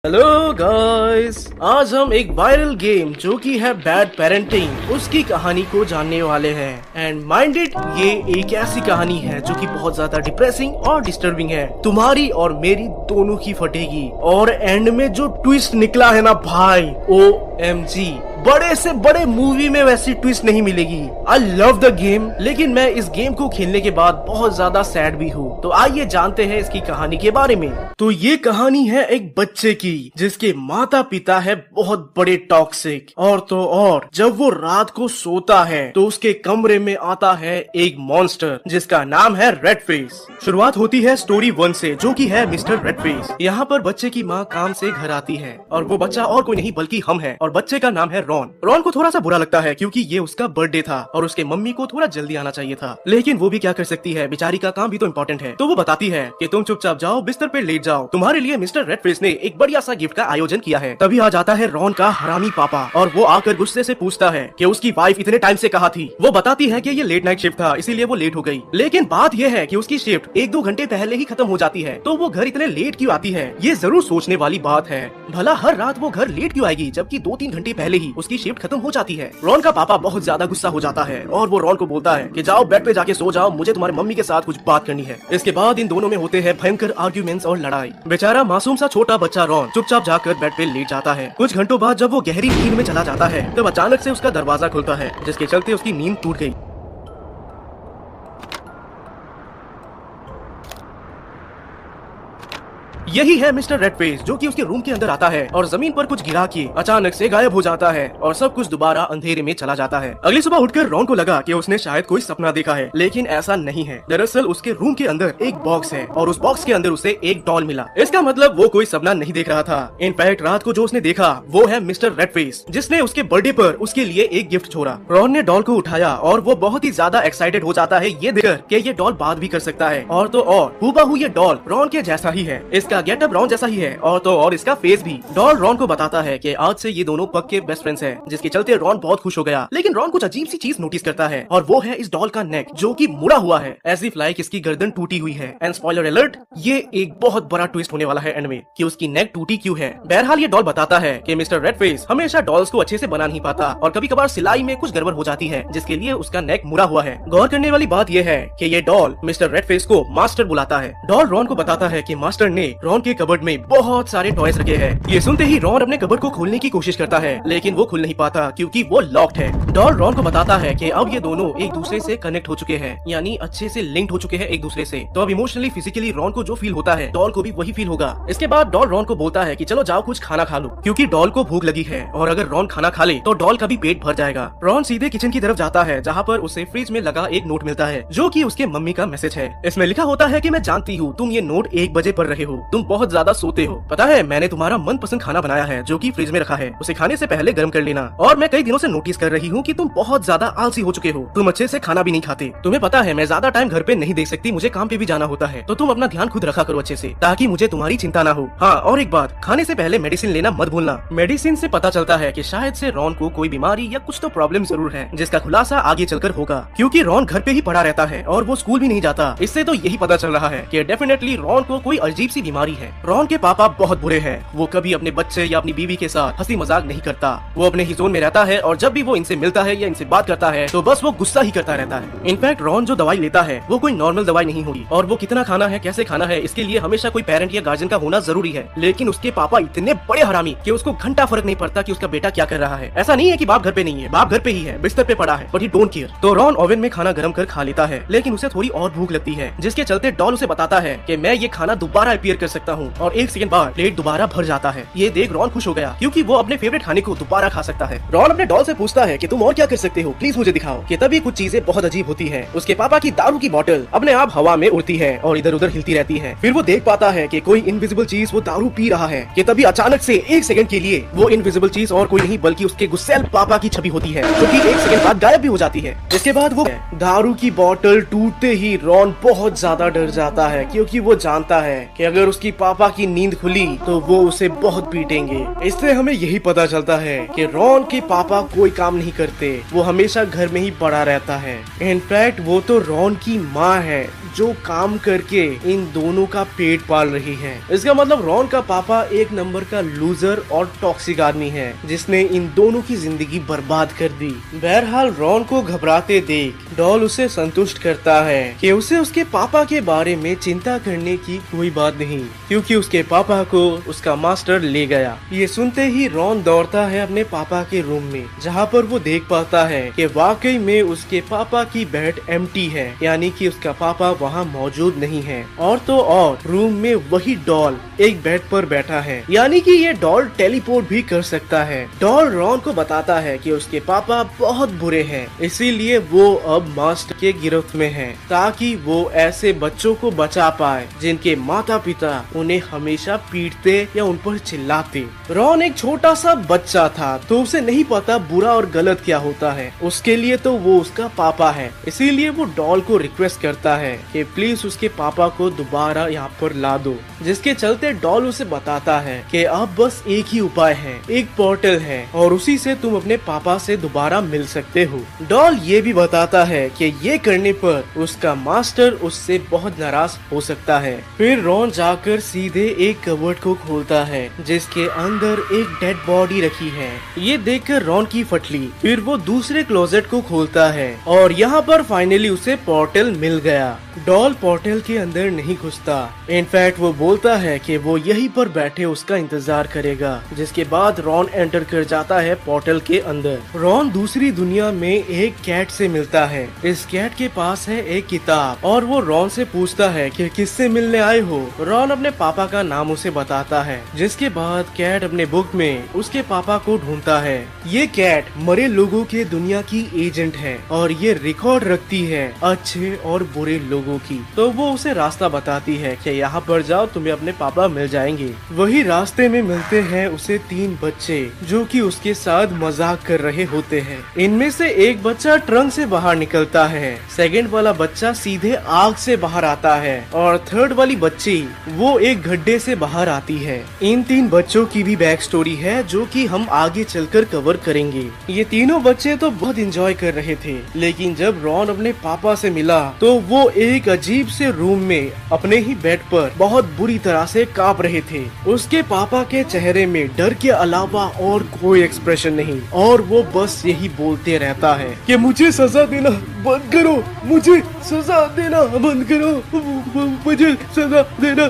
Hello guys, आज हम एक वायरल गेम जो कि है बैड पेरेंटिंग उसकी कहानी को जानने वाले हैं। एंड माइंडेड, ये एक ऐसी कहानी है जो कि बहुत ज्यादा डिप्रेसिंग और डिस्टर्बिंग है। तुम्हारी और मेरी दोनों की फटेगी। और एंड में जो ट्विस्ट निकला है ना भाई, OMG, बड़े से बड़े मूवी में वैसी ट्विस्ट नहीं मिलेगी। आई लव द गेम, लेकिन मैं इस गेम को खेलने के बाद बहुत ज्यादा सैड भी हूँ। तो आइए जानते हैं इसकी कहानी के बारे में। तो ये कहानी है एक बच्चे की जिसके माता पिता है बहुत बड़े टॉक्सिक। और तो और जब वो रात को सोता है तो उसके कमरे में आता है एक मॉन्स्टर जिसका नाम है रेड फेस। शुरुआत होती है स्टोरी 1 से, जो कि है मिस्टर रेड फेस। यहाँ पर बच्चे की माँ काम से घर आती है और वो बच्चा और कोई नहीं बल्कि हम है। और बच्चे का नाम है रॉन। रॉन को थोड़ा सा बुरा लगता है क्योंकि ये उसका बर्थडे था और उसके मम्मी को थोड़ा जल्दी आना चाहिए था, लेकिन वो भी क्या कर सकती है, बेचारी का काम भी तो इम्पोर्टेंट है। तो वो बताती है कि तुम चुपचाप जाओ, बिस्तर पे लेट जाओ, तुम्हारे लिए मिस्टर रेड फेस ने एक बढ़िया सा गिफ्ट का आयोजन किया है। तभी आ जाता है रॉन का हरामी पापा और वो आकर गुस्से से पूछता है कि उसकी वाइफ इतने टाइम से कहाँ थी। वो बताती है कि ये लेट नाइट शिफ्ट था इसीलिए वो लेट हो गई, लेकिन बात ये है कि उसकी शिफ्ट 1-2 घंटे पहले ही खत्म हो जाती है, तो वो घर इतने लेट क्यों आती है, ये जरूर सोचने वाली बात है। भला हर रात वो घर लेट क्यों आएगी जबकि 2-3 घंटे पहले ही उसकी शिफ्ट खत्म हो जाती है। रॉन का पापा बहुत ज्यादा गुस्सा हो जाता है और वो रॉन को बोलता है कि जाओ बेड पे जाके सो जाओ, मुझे तुम्हारी मम्मी के साथ कुछ बात करनी है। इसके बाद इन दोनों में होते हैं भयंकर आर्ग्यूमेंट्स और लड़ाई। बेचारा मासूम सा छोटा बच्चा रॉन चुपचाप जाकर बेड पे लेट जाता है। कुछ घंटों बाद जब वो गहरी नींद में चला जाता है तब अचानक से उसका दरवाजा खुलता है, जिसके चलते उसकी नींद टूट गई। यही है मिस्टर रेड फेस, जो कि उसके रूम के अंदर आता है और जमीन पर कुछ गिरा के अचानक से गायब हो जाता है और सब कुछ दोबारा अंधेरे में चला जाता है। अगली सुबह उठकर रॉन को लगा कि उसने शायद कोई सपना देखा है, लेकिन ऐसा नहीं है। दरअसल उसके रूम के अंदर एक बॉक्स है और उस बॉक्स के अंदर उसे एक डॉल मिला। इसका मतलब वो कोई सपना नहीं देख रहा था। इनफैक्ट रात को जो उसने देखा वो है मिस्टर रेड फेस, जिसने उसके बर्थडे पर उसके लिए एक गिफ्ट छोड़ा। रॉन ने डॉल को उठाया और वो बहुत ही ज्यादा एक्साइटेड हो जाता है ये देखकर कि ये डॉल बात भी कर सकता है। और तो और हूबहू ये डॉल रॉन के जैसा ही है, इसका गेटअप रॉन जैसा ही है और तो और इसका फेस भी। डॉल रॉन को बताता है कि आज से ये दोनों पक्के बेस्ट फ्रेंड्स हैं, जिसके चलते रॉन बहुत खुश हो गया। लेकिन रॉन कुछ अजीब सी चीज नोटिस करता है और वो है इस डॉल का नेक, जो कि मुड़ा हुआ है एज इफ लाइक इसकी गर्दन टूटी हुई है। एंड स्पॉइलर अलर्ट, ये एक बहुत बड़ा ट्विस्ट होने वाला है एंड में कि उसकी नेक टूटी क्यों है। बहरहाल ये डॉल बताता है कि मिस्टर रेड फेस हमेशा डॉल्स को अच्छे से बना नहीं पाता और कभी कभार सिलाई में कुछ गड़बड़ हो जाती है, जिसके लिए उसका नेक मुड़ा हुआ है। गौर करने वाली बात यह है कि ये डॉल मिस्टर रेड फेस को मास्टर बुलाता है। डॉल रॉन को बताता है कि मास्टर ने रॉन के कबर्ड में बहुत सारे टॉयज रखे हैं। ये सुनते ही रॉन अपने कबर्ड को खोलने की कोशिश करता है, लेकिन वो खुल नहीं पाता क्योंकि वो लॉक्ड है। डॉल रॉन को बताता है कि अब ये दोनों एक दूसरे से कनेक्ट हो चुके हैं, यानी अच्छे से लिंक्ड हो चुके हैं एक दूसरे से। तो अब इमोशनली फिजिकली रॉन को जो फील होता है डॉल को भी वही फील होगा। इसके बाद डॉल रॉन को बोलता है कि चलो जाओ कुछ खाना खा लो, क्योंकि डॉल को भूख लगी है और अगर रॉन खाना खा ले तो डॉल का भी पेट भर जाएगा। रॉन सीधे किचन की तरफ जाता है जहाँ पर उसे फ्रिज में लगा एक नोट मिलता है, जो कि उसके मम्मी का मैसेज है। इसमें लिखा होता है कि मैं जानती हूँ तुम ये नोट 1 बजे पढ़ रहे हो, तुम बहुत ज्यादा सोते हो। पता है मैंने तुम्हारा मनपसंद खाना बनाया है जो कि फ्रिज में रखा है, उसे खाने से पहले गर्म कर लेना। और मैं कई दिनों से नोटिस कर रही हूँ कि तुम बहुत ज्यादा आलसी हो चुके हो, तुम अच्छे से खाना भी नहीं खाते। तुम्हें पता है मैं ज्यादा टाइम घर पे नहीं देख सकती, मुझे काम पे भी जाना होता है, तो तुम अपना ध्यान खुद रखा करो अच्छे से, ताकि मुझे तुम्हारी चिंता ना हो। हाँ, और एक बात, खाने से पहले मेडिसिन लेना मत भूलना। मेडिसिन से पता चलता है कि शायद से रॉन को कोई बीमारी या कुछ तो प्रॉब्लम जरूर है, जिसका खुलासा आगे चलकर होगा, क्योंकि रॉन घर पे ही पड़ा रहता है और वो स्कूल भी नहीं जाता। इससे तो यही पता चल रहा है कि डेफिनेटली रॉन को कोई अजीब सी बीमारी है। रॉन के पापा बहुत बुरे हैं, वो कभी अपने बच्चे या अपनी बीवी के साथ हंसी मजाक नहीं करता। वो अपने ही जोन में रहता है और जब भी वो इनसे मिलता है या इनसे बात करता है तो बस वो गुस्सा ही करता रहता है। इनफैक्ट रॉन जो दवाई लेता है वो कोई नॉर्मल दवाई नहीं होगी और वो कितना खाना है, कैसे खाना है, इसके लिए हमेशा कोई पेरेंट या गार्जियन का होना जरूरी है। लेकिन उसके पापा इतने बड़े हरामी कि उसको घंटा फर्क नहीं पड़ता कि उसका बेटा क्या कर रहा है। ऐसा नहीं है कि बाप घर पे नहीं है, बाप घर पे ही है, बिस्तर पे पड़ा है, बट ही डोंट केयर। तो रॉन ओवन में खाना गर्म कर खा लेता है, लेकिन उसे थोड़ी और भूख लगती है, जिसके चलते डॉल उसे बताता है कि मैं ये खाना दोबारा अपीयर कर सकता हूँ और 1 सेकंड बाद प्लेट दोबारा भर जाता है। ये देख रॉन खुश हो गया क्योंकि वो अपने फेवरेट खाने को दोबारा खा सकता है। रॉन अपने डॉल से पूछता है कि तुम और क्या कर सकते हो, प्लीज मुझे दिखाओ। कि तभी कुछ चीजें बहुत अजीब होती हैं। उसके पापा की दारू की बोतल अपने आप हवा में उड़ती है और इधर उधर हिलती रहती है। फिर वो देख पाता है कि कोई इनविजिबल चीज वो दारू पी रहा है। कि तभी अचानक से 1 सेकंड के लिए वो इनविजिबल चीज और कोई नहीं बल्कि उसके गुस्सैल पापा की छवि होती है, जो कि 1 सेकंड बाद गायब भी हो जाती है। इसके बाद वो दारू की बोतल टूटते ही रॉन बहुत ज्यादा डर जाता है, क्योंकि वो जानता है कि अगर उसकी पापा की नींद खुली तो वो उसे बहुत पीटेंगे। इससे हमें यही पता चलता है कि रॉन के पापा कोई काम नहीं करते, वो हमेशा घर में ही पड़ा रहता है। इनफैक्ट वो तो रॉन की माँ है जो काम करके इन दोनों का पेट पाल रही है। इसका मतलब रॉन का पापा एक नंबर का लूजर और टॉक्सिक आदमी है जिसने इन दोनों की जिंदगी बर्बाद कर दी। बहरहाल रॉन को घबराते देख डॉल उसे संतुष्ट करता है कि उसे उसके पापा के बारे में चिंता करने की कोई बात नहीं, क्योंकि उसके पापा को उसका मास्टर ले गया। ये सुनते ही रॉन दौड़ता है अपने पापा के रूम में, जहाँ पर वो देख पाता है कि वाकई में उसके पापा की बेड एम्प्टी है, यानी कि उसका पापा वहाँ मौजूद नहीं है। और तो और रूम में वही डॉल एक बेड पर बैठा है, यानी कि ये डॉल टेलीपोर्ट भी कर सकता है। डॉल रॉन को बताता है कि उसके पापा बहुत बुरे हैं, इसीलिए वो अब मास्टर के गिरफ्त में है, ताकि वो ऐसे बच्चों को बचा पाए जिनके माता पिता उन्हें हमेशा पीटते या उन पर चिल्लाते। रॉन एक छोटा सा बच्चा था तो उसे नहीं पता बुरा और गलत क्या होता है, उसके लिए तो वो उसका पापा है। इसीलिए वो डॉल को रिक्वेस्ट करता है कि प्लीज उसके पापा को दोबारा यहाँ पर ला दो, जिसके चलते डॉल उसे बताता है कि अब बस एक ही उपाय है, एक पोर्टल है और उसी से तुम अपने पापा से दोबारा मिल सकते हो। डॉल ये भी बताता है कि ये करने पर उसका मास्टर उससे बहुत नाराज हो सकता है। फिर रॉन जाकर सीधे एक कबर्ड को खोलता है जिसके अंदर एक डेड बॉडी रखी है। ये देखकर रॉन की फटली। फिर वो दूसरे क्लोजेट को खोलता है और यहाँ पर फाइनली उसे पोर्टल मिल गया। डॉल पोर्टल के अंदर नहीं घुसता, इनफैक्ट वो बोलता है कि वो यहीं पर बैठे उसका इंतजार करेगा, जिसके बाद रॉन एंटर कर जाता है पोर्टल के अंदर। रॉन दूसरी दुनिया में एक कैट से मिलता है। इस कैट के पास है एक किताब और वो रॉन से पूछता है कि किससे मिलने आए हो। रॉन अपने पापा का नाम उसे बताता है, जिसके बाद कैट अपने बुक में उसके पापा को ढूंढता है। ये कैट मरे लोगों के दुनिया की एजेंट है और ये रिकॉर्ड रखती है अच्छे और बुरे लोगों की। तो वो उसे रास्ता बताती है कि यहाँ पर जाओ, तुम्हें अपने पापा मिल जाएंगे। वही रास्ते में मिलते हैं उसे 3 बच्चे जो कि उसके साथ मजाक कर रहे होते हैं। इनमें से एक बच्चा ट्रंक से बाहर निकलता है, सेकंड वाला बच्चा सीधे आग से बाहर आता है और थर्ड वाली बच्ची वो एक गड्ढे से बाहर आती है। इन 3 बच्चों की भी बैक स्टोरी है जो कि हम आगे चलकर कवर करेंगे। ये तीनों बच्चे तो बहुत एंजॉय कर रहे थे, लेकिन जब रॉन अपने पापा से मिला तो वो एक अजीब से रूम में अपने ही बेड पर बहुत बुरी तरह से कांप रहे थे। उसके पापा के चेहरे में डर के अलावा और कोई एक्सप्रेशन नहीं और वो बस यही बोलते रहता है कि मुझे सजा देना बंद करो, मुझे सजा देना बंद करो, मुझे सजा देना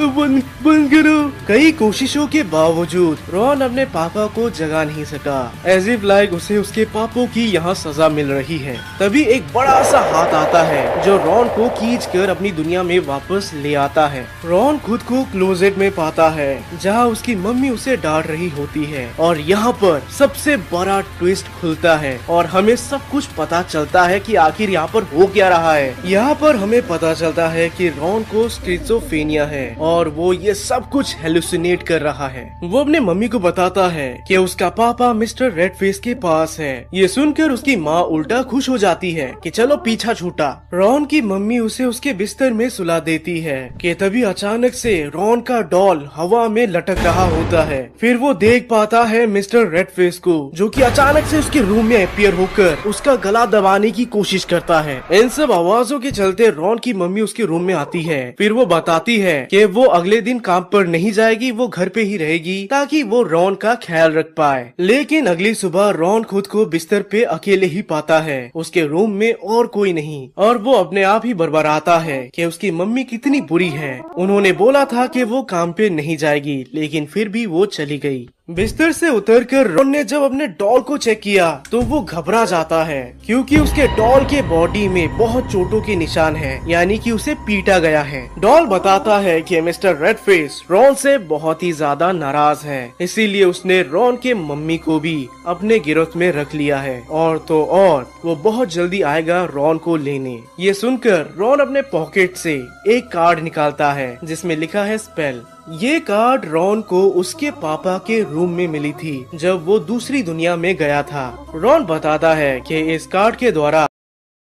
बंद करो। कई कोशिशों के बावजूद रॉन अपने पापा को जगा नहीं सका, एज इफ लाइक उसे उसके पापों की यहाँ सजा मिल रही है। तभी एक बड़ा सा हाथ आता है जो रॉन को खींच कर अपनी दुनिया में वापस ले आता है। रॉन खुद को क्लोजेट में पाता है जहाँ उसकी मम्मी उसे डांट रही होती है और यहाँ पर सबसे बड़ा ट्विस्ट खुलता है और हमें सब कुछ पता चलता है कि आखिर यहाँ पर हो क्या रहा है। यहाँ पर हमें पता चलता है कि रॉन को स्किज़ोफ्रेनिया है और वो ये सब कुछ हेलुसिनेट कर रहा है। वो अपने मम्मी को बताता है कि उसका पापा मिस्टर रेड फेस के पास है। ये सुनकर उसकी माँ उल्टा खुश हो जाती है कि चलो पीछा छूटा। रॉन की मम्मी उसे उसके बिस्तर में सुला देती है कि तभी अचानक से रॉन का डॉल हवा में लटक रहा होता है। फिर वो देख पाता है मिस्टर रेड फेस को, जो कि अचानक से उसके रूम में अपीयर होकर उसका गला दबाने की कोशिश करता है। इन सब आवाजों के चलते रॉन की मम्मी उसके रूम में आती है। फिर वो बताती है कि वो अगले दिन काम पर नहीं जाएगी, वो घर पे ही रहेगी ताकि वो रॉन का ख्याल रख पाए। लेकिन अगली सुबह रॉन खुद को बिस्तर पे अकेले ही पाता है, उसके रूम में और कोई नहीं और वो अपने आप ही बरबराता है कि उसकी मम्मी कितनी बुरी है। उन्होंने बोला था कि वो काम पे नहीं जाएगी, लेकिन फिर भी वो चली गई। बिस्तर से उतरकर रॉन ने जब अपने डॉल को चेक किया तो वो घबरा जाता है, क्योंकि उसके डॉल के बॉडी में बहुत चोटों के निशान हैं, यानी कि उसे पीटा गया है। डॉल बताता है कि मिस्टर रेड फेस रॉन से बहुत ही ज्यादा नाराज है, इसीलिए उसने रॉन के मम्मी को भी अपने गिरफ्त में रख लिया है और तो और वो बहुत जल्दी आएगा रॉन को लेने। ये सुनकर रॉन अपने पॉकेट से एक कार्ड निकालता है जिसमें लिखा है स्पेल। ये कार्ड रॉन को उसके पापा के रूम में मिली थी जब वो दूसरी दुनिया में गया था। रॉन बताता है कि इस कार्ड के द्वारा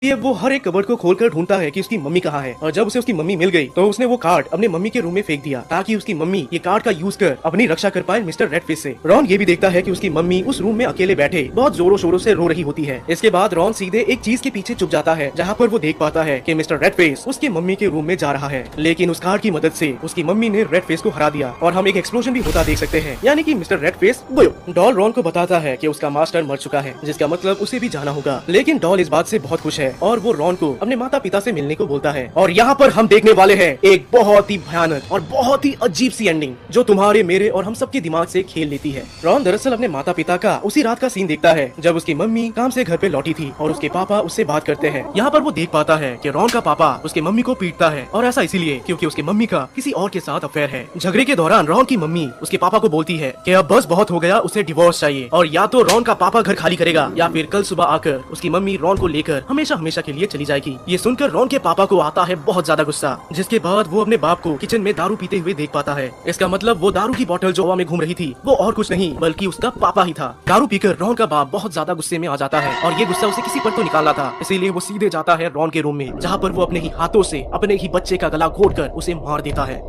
ये वो हर एक कबर्ड को खोलकर ढूंढता है कि उसकी मम्मी कहाँ है, और जब उसे उसकी मम्मी मिल गई तो उसने वो कार्ड अपने मम्मी के रूम में फेंक दिया ताकि उसकी मम्मी ये कार्ड का यूज कर अपनी रक्षा कर पाए मिस्टर रेडफिश से। रॉन ये भी देखता है कि उसकी मम्मी उस रूम में अकेले बैठे बहुत जोरों शोरों से रो रही होती है। इसके बाद रॉन सीधे एक चीज के पीछे छुप जाता है जहाँ पर वो देख पाता है कि मिस्टर रेडफिश उसकी मम्मी के रूम में जा रहा है, लेकिन उस कार्ड की मदद से उसकी मम्मी ने रेडफिश को हरा दिया और हम एक एक्सप्लोजन भी होता देख सकते हैं, यानी कि मिस्टर रेडफिश गयो। डॉल रॉन को बताता है कि उसका मास्टर मर चुका है, जिसका मतलब उसे भी जाना होगा, लेकिन डॉल इस बात से बहुत खुश है और वो रॉन को अपने माता पिता से मिलने को बोलता है। और यहाँ पर हम देखने वाले हैं एक बहुत ही भयानक और बहुत ही अजीब सी एंडिंग जो तुम्हारे मेरे और हम सबके दिमाग से खेल लेती है। रॉन दरअसल अपने माता पिता का उसी रात का सीन देखता है जब उसकी मम्मी काम से घर पे लौटी थी और उसके पापा उससे बात करते हैं। यहाँ पर वो देख पाता है कि रॉन का पापा उसके मम्मी को पीटता है, और ऐसा इसीलिए क्योंकि उसके मम्मी का किसी और के साथ अफेयर है। झगड़े के दौरान रॉन की मम्मी उसके पापा को बोलती है कि अब बस बहुत हो गया, उसे डिवोर्स चाहिए, और या तो रॉन का पापा घर खाली करेगा या फिर कल सुबह आकर उसकी मम्मी रॉन को लेकर हमेशा हमेशा के लिए चली जाएगी। ये सुनकर रॉन के पापा को आता है बहुत ज्यादा गुस्सा, जिसके बाद वो अपने बाप को किचन में दारू पीते हुए देख पाता है। इसका मतलब वो दारू की बोतल जो हवा में घूम रही थी वो और कुछ नहीं बल्कि उसका पापा ही था। दारू पीकर रॉन का बाप बहुत ज्यादा गुस्से में आ जाता है और ये गुस्सा उसे किसी पर तो निकालना था, इसीलिए वो सीधे जाता है रॉन के रूम में, जहाँ पर वो अपने ही हाथों से अपने ही बच्चे का गला घोटकर उसे मार देता है।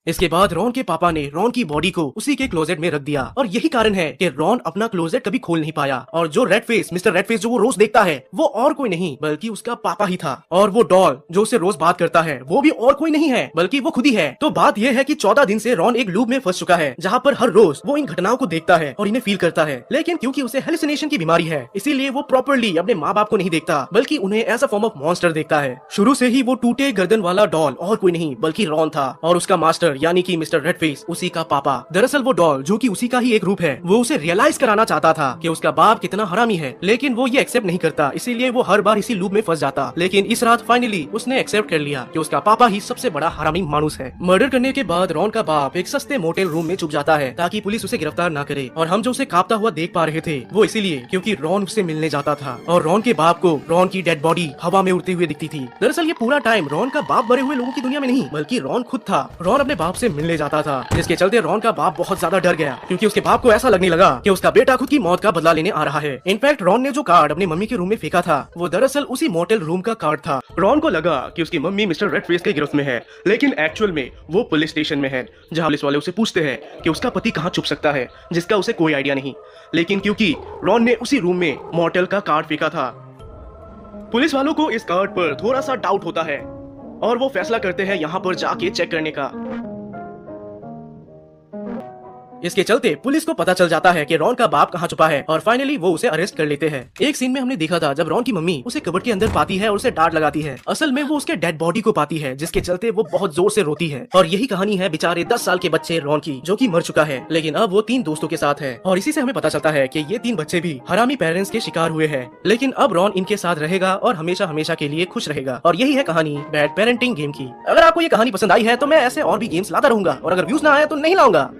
इसके बाद रॉन के पापा ने रॉन की बॉडी को उसी के क्लोजेट में रख दिया, और यही कारण है कि रॉन अपना क्लोजेट कभी खोल नहीं पाया। और जो रेडफिश मिस्टर रेडफिश जो वो रोज देखता है वो और कोई नहीं बल्कि उसका पापा ही था, और वो डॉल जो उसे रोज बात करता है वो भी और कोई नहीं है बल्कि वो खुद ही है। तो बात यह है कि 14 दिन से रॉन एक लूप में फंस चुका है जहाँ पर हर रोज वो इन घटनाओं को देखता है और इन्हें फील करता है, लेकिन क्योंकि उसे हेलुसिनेशन की बीमारी है इसीलिए वो प्रॉपर्ली अपने माँ बाप को नहीं देखता बल्कि उन्हें as a form of monster देखता है। शुरू से ही वो टूटे गर्दन वाला डॉल और कोई नहीं बल्कि रॉन था, और उसका मास्टर यानी कि मिस्टर रेडफिश उसी का पापा। दरअसल वो डॉल जो कि उसी का ही एक रूप है वो उसे रियलाइज कराना चाहता था कि उसका बाप कितना हरामी है, लेकिन वो ये एक्सेप्ट नहीं करता, इसीलिए वो हर बार इसी लूप में फंस जाता। लेकिन इस रात फाइनली उसने एक्सेप्ट कर लिया कि उसका पापा ही सबसे बड़ा हरामी मानुस है। मर्डर करने के बाद रॉन का बाप एक सस्ते मोटेल रूम में छुप जाता है ताकि पुलिस उसे गिरफ्तार ना करे, और हम जो उसे कांपता हुआ देख पा रहे थे वो इसीलिए क्योंकि रॉन उससे मिलने जाता था और रॉन के बाप को रॉन की डेड बॉडी हवा में उड़ती हुई दिखती थी। दरअसल ये पूरा टाइम रॉन का बाप मरे हुए लोगों की दुनिया में नहीं बल्कि रॉन खुद था। रॉन अपने बाप से मिलने जाता था, जिसके चलते रॉन का बाप बहुत ज्यादा डर गया क्योंकि उसके बाप को ऐसा लगने लगा कि उसका बेटा खुद की मौत का बदला लेने आ रहा है। इनफैक्ट रॉन ने जो कार्ड अपनी मम्मी के रूम में फेंका था वो दरअसल उसी मोटेल रूम का कार्ड था। रॉन को लगा कि उसकी मम्मी मिस्टर रेडफिश के गिरफ्त में है, लेकिन एक्चुअल में वो पुलिस स्टेशन में है जहां पुलिस वाले उसे पूछते हैं कि उसका पति कहां छुप सकता है, जिसका उसे कोई आइडिया नहीं। लेकिन क्योंकि रॉन ने उसी रूम में मोटेल का कार्ड फेंका था, पुलिस वालों को इस कार्ड पर थोड़ा सा डाउट होता है और वो फैसला करते हैं यहाँ पर जाके चेक करने का। इसके चलते पुलिस को पता चल जाता है कि रॉन का बाप कहाँ छुपा है और फाइनली वो उसे अरेस्ट कर लेते हैं। एक सीन में हमने देखा था जब रॉन की मम्मी उसे कबर्ड के अंदर पाती है और उसे डांट लगाती है, असल में वो उसके डेड बॉडी को पाती है जिसके चलते वो बहुत जोर से रोती है। और यही कहानी है बेचारे 10 साल के बच्चे रॉन की जो कि मर चुका है, लेकिन अब वो 3 दोस्तों के साथ है। और इसी से हमें पता चलता है कि ये 3 बच्चे भी हरामी पेरेंट्स के शिकार हुए हैं, लेकिन अब रॉन इनके साथ रहेगा और हमेशा हमेशा के लिए खुश रहेगा। और यही है कहानी बैड पेरेंटिंग गेम की। अगर आपको ये कहानी पसंद आई है तो मैं ऐसे और भी गेम्स लाता रहूंगा, और अगर व्यूज ना आए तो नहीं लाऊंगा।